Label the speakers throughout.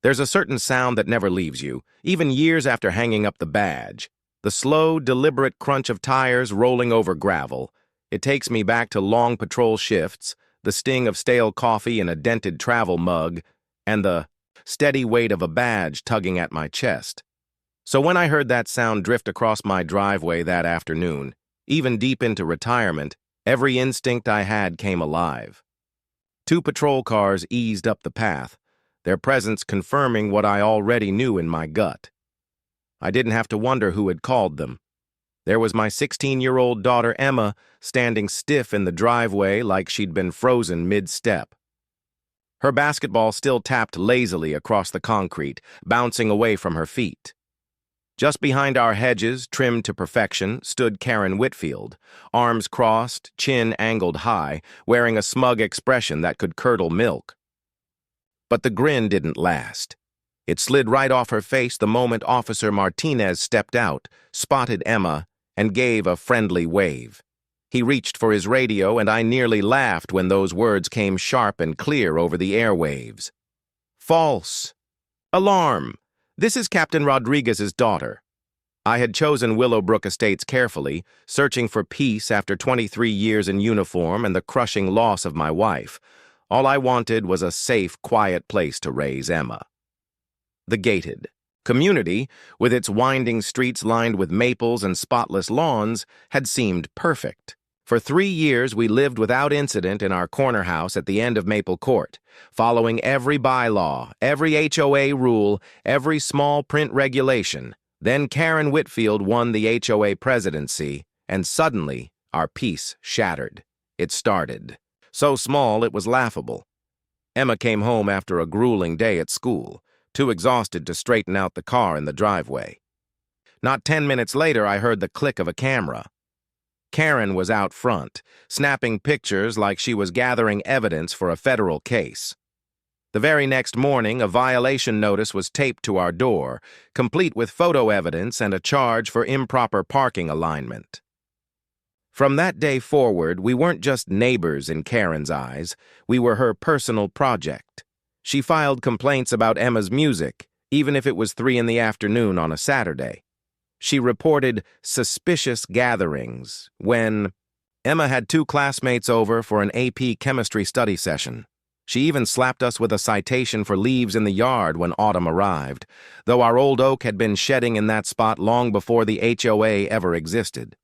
Speaker 1: There's a certain sound that never leaves you, even years after hanging up the badge. The slow, deliberate crunch of tires rolling over gravel. It takes me back to long patrol shifts, the sting of stale coffee in a dented travel mug, and the steady weight of a badge tugging at my chest. So when I heard that sound drift across my driveway that afternoon, even deep into retirement, every instinct I had came alive. 2 patrol cars eased up the path, their presence confirming what I already knew in my gut. I didn't have to wonder who had called them. There was my 16-year-old daughter Emma standing stiff in the driveway like she'd been frozen mid-step. Her basketball still tapped lazily across the concrete, bouncing away from her feet. Just behind our hedges, trimmed to perfection, stood Karen Whitfield, arms crossed, chin angled high, wearing a smug expression that could curdle milk. But the grin didn't last. It slid right off her face the moment Officer Martinez stepped out, spotted Emma, and gave a friendly wave. He reached for his radio, and I nearly laughed when those words came sharp and clear over the airwaves. False. Alarm. This is Captain Rodriguez's daughter. I had chosen Willowbrook Estates carefully, searching for peace after 23 years in uniform and the crushing loss of my wife. All I wanted was a safe, quiet place to raise Emma. The gated community, with its winding streets lined with maples and spotless lawns, had seemed perfect. For 3 years, we lived without incident in our corner house at the end of Maple Court, following every bylaw, every HOA rule, every small print regulation. Then Karen Whitfield won the HOA presidency, and suddenly, our peace shattered. It started. So small it was laughable. Emma came home after a grueling day at school, too exhausted to straighten out the car in the driveway. Not 10 minutes later, I heard the click of a camera. Karen was out front, snapping pictures like she was gathering evidence for a federal case. The very next morning, a violation notice was taped to our door, complete with photo evidence and a charge for improper parking alignment. From that day forward, we weren't just neighbors in Karen's eyes, we were her personal project. She filed complaints about Emma's music, even if it was 3 in the afternoon on a Saturday. She reported suspicious gatherings when Emma had 2 classmates over for an AP chemistry study session. She even slapped us with a citation for leaves in the yard when autumn arrived, though our old oak had been shedding in that spot long before the HOA ever existed.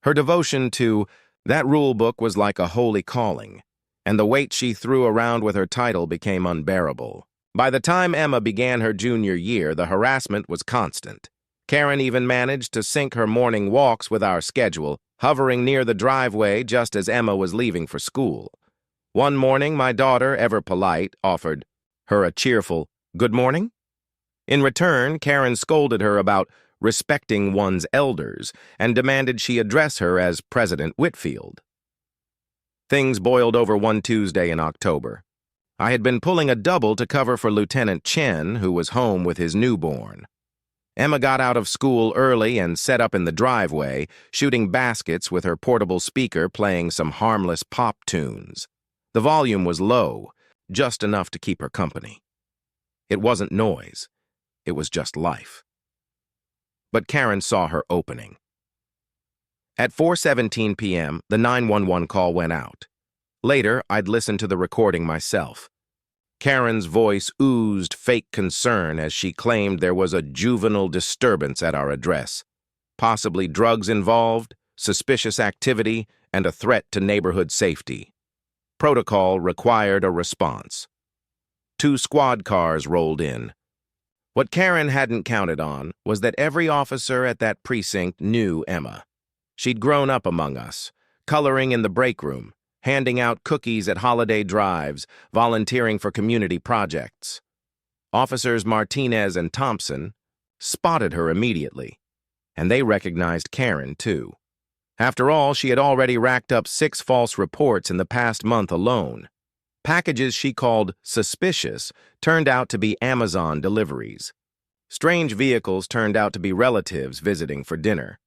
Speaker 1: Her devotion to that rule book was like a holy calling, and the weight she threw around with her title became unbearable. By the time Emma began her junior year, the harassment was constant. Karen even managed to sync her morning walks with our schedule, hovering near the driveway just as Emma was leaving for school. One morning, my daughter, ever polite, offered her a cheerful, "Good morning?" In return, Karen scolded her about respecting one's elders and demanded she address her as President Whitfield. Things boiled over one Tuesday in October. I had been pulling a double to cover for Lieutenant Chen, who was home with his newborn. Emma got out of school early and set up in the driveway, shooting baskets with her portable speaker playing some harmless pop tunes. The volume was low, just enough to keep her company. It wasn't noise. It was just life. But Karen saw her opening. At 4:17 p.m., the 911 call went out. Later, I'd listened to the recording myself. Karen's voice oozed fake concern as she claimed there was a juvenile disturbance at our address. Possibly drugs involved, suspicious activity, and a threat to neighborhood safety. Protocol required a response. 2 squad cars rolled in. What Karen hadn't counted on was that every officer at that precinct knew Emma. She'd grown up among us, coloring in the break room, handing out cookies at holiday drives, volunteering for community projects. Officers Martinez and Thompson spotted her immediately, and they recognized Karen, too. After all, she had already racked up 6 false reports in the past month alone. Packages she called suspicious turned out to be Amazon deliveries. Strange vehicles turned out to be relatives visiting for dinner.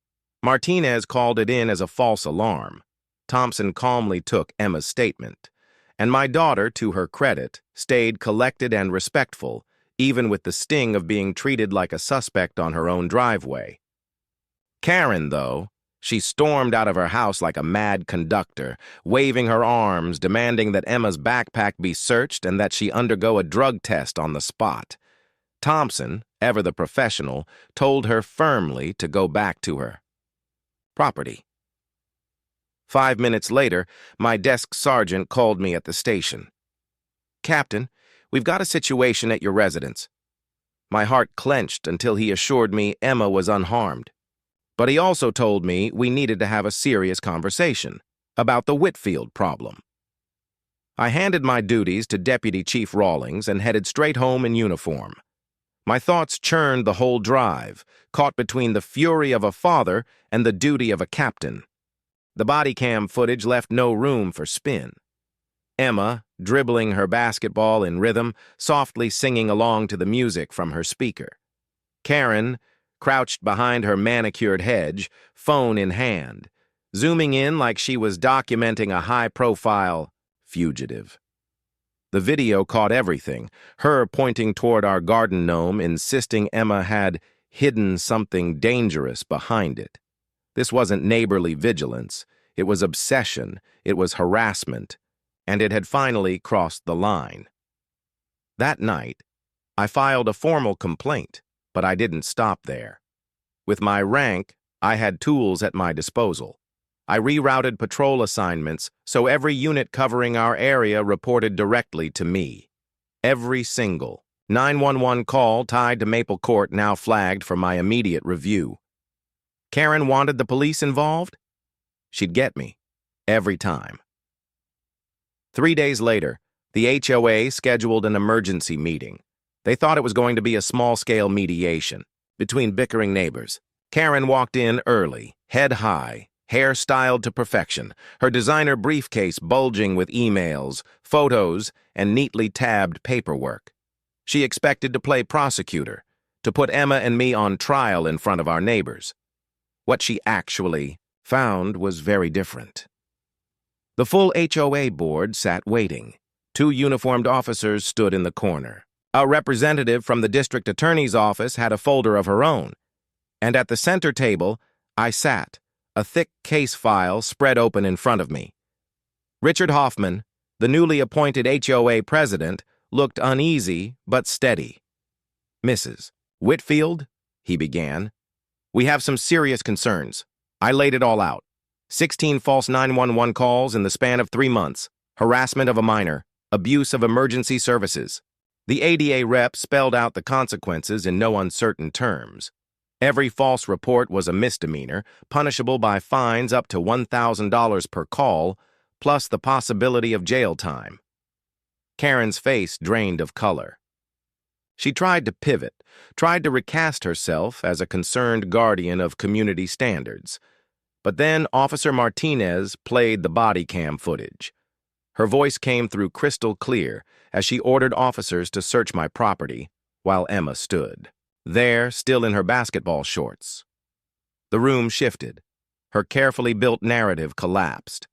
Speaker 1: Martinez called it in as a false alarm. Thompson calmly took Emma's statement, and my daughter, to her credit, stayed collected and respectful, even with the sting of being treated like a suspect on her own driveway. Karen, though, she stormed out of her house like a mad conductor, waving her arms, demanding that Emma's backpack be searched and that she undergo a drug test on the spot. Thompson, ever the professional, told her firmly to go back to her property. 5 minutes later, my desk sergeant called me at the station. "Captain, we've got a situation at your residence." My heart clenched until he assured me Emma was unharmed. But he also told me we needed to have a serious conversation about the Whitfield problem. I handed my duties to Deputy Chief Rawlings and headed straight home in uniform. My thoughts churned the whole drive, caught between the fury of a father and the duty of a captain. The body cam footage left no room for spin. Emma, dribbling her basketball in rhythm, softly singing along to the music from her speaker. Karen, crouched behind her manicured hedge, phone in hand, zooming in like she was documenting a high-profile fugitive. The video caught everything, her pointing toward our garden gnome, insisting Emma had hidden something dangerous behind it. This wasn't neighborly vigilance, it was obsession, it was harassment, and it had finally crossed the line. That night, I filed a formal complaint, but I didn't stop there. With my rank, I had tools at my disposal. I rerouted patrol assignments so every unit covering our area reported directly to me. Every single 911 call tied to Maple Court now flagged for my immediate review. Karen wanted the police involved? She'd get me. Every time. 3 days later, the HOA scheduled an emergency meeting. They thought it was going to be a small-scale mediation between bickering neighbors. Karen walked in early, head high, hair styled to perfection, her designer briefcase bulging with emails, photos, and neatly tabbed paperwork. She expected to play prosecutor, to put Emma and me on trial in front of our neighbors. What she actually found was very different. The full HOA board sat waiting. 2 uniformed officers stood in the corner. A representative from the district attorney's office had a folder of her own. And at the center table, I sat, a thick case file spread open in front of me. Richard Hoffman, the newly appointed HOA president, looked uneasy but steady. "Mrs. Whitfield," he began, "we have some serious concerns. I laid it all out. 16 false 911 calls in the span of 3 months, harassment of a minor, abuse of emergency services." The ADA rep spelled out the consequences in no uncertain terms. Every false report was a misdemeanor, punishable by fines up to $1,000 per call, plus the possibility of jail time. Karen's face drained of color. She tried to pivot, tried to recast herself as a concerned guardian of community standards. But then Officer Martinez played the body cam footage. Her voice came through crystal clear as she ordered officers to search my property while Emma stood there, still in her basketball shorts. The room shifted. Her carefully built narrative collapsed.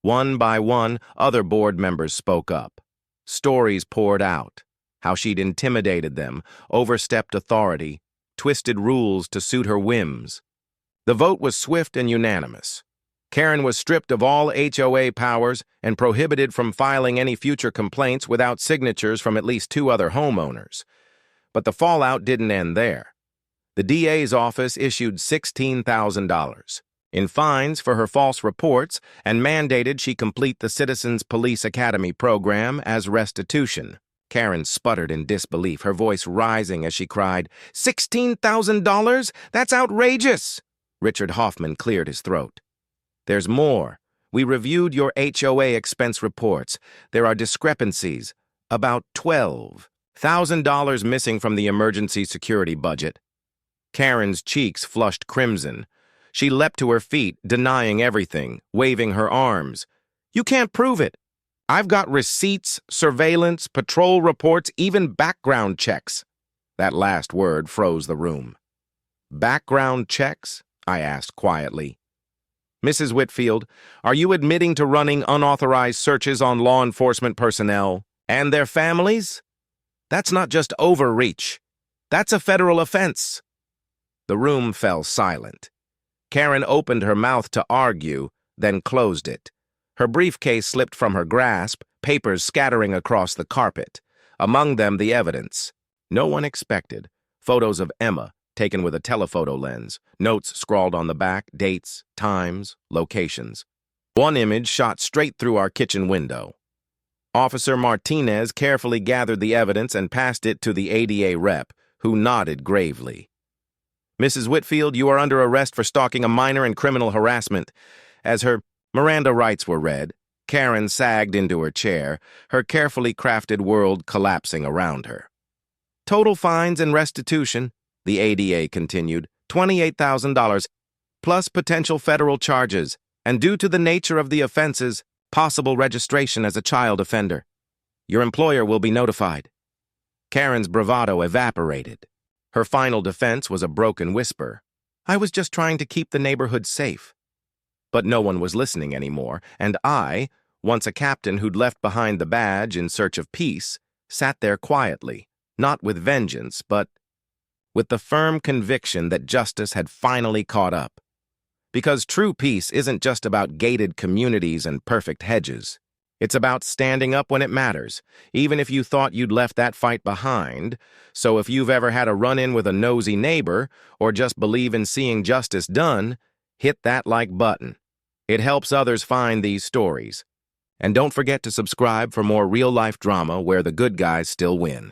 Speaker 1: One by one, other board members spoke up. Stories poured out. How she'd intimidated them, overstepped authority, twisted rules to suit her whims. The vote was swift and unanimous. Karen was stripped of all HOA powers and prohibited from filing any future complaints without signatures from at least 2 other homeowners. But the fallout didn't end there. The DA's office issued $16,000 in fines for her false reports and mandated she complete the Citizens Police Academy program as restitution. Karen sputtered in disbelief, her voice rising as she cried, "$16,000? That's outrageous!" Richard Hoffman cleared his throat. "There's more. We reviewed your HOA expense reports. There are discrepancies. About $12,000 missing from the emergency security budget." Karen's cheeks flushed crimson. She leapt to her feet, denying everything, waving her arms. "You can't prove it. I've got receipts, surveillance, patrol reports, even background checks." That last word froze the room. "Background checks?" I asked quietly. "Mrs. Whitfield, are you admitting to running unauthorized searches on law enforcement personnel and their families?" That's not just overreach. That's a federal offense. The room fell silent. Karen opened her mouth to argue, then closed it. Her briefcase slipped from her grasp, papers scattering across the carpet. Among them, the evidence. No one expected. Photos of Emma, taken with a telephoto lens. Notes scrawled on the back, dates, times, locations. One image shot straight through our kitchen window. Officer Martinez carefully gathered the evidence and passed it to the ADA rep, who nodded gravely. Mrs. Whitfield, you are under arrest for stalking a minor and criminal harassment. As her Miranda rights were read, Karen sagged into her chair, her carefully crafted world collapsing around her. Total fines and restitution, the ADA continued, $28,000, plus potential federal charges, and due to the nature of the offenses, possible registration as a child offender. Your employer will be notified. Karen's bravado evaporated. Her final defense was a broken whisper. I was just trying to keep the neighborhood safe. But no one was listening anymore, and I, once a captain who'd left behind the badge in search of peace, sat there quietly, not with vengeance, but with the firm conviction that justice had finally caught up. Because true peace isn't just about gated communities and perfect hedges. It's about standing up when it matters, even if you thought you'd left that fight behind. So if you've ever had a run-in with a nosy neighbor, or just believe in seeing justice done, hit that like button. It helps others find these stories. And don't forget to subscribe for more real-life drama where the good guys still win.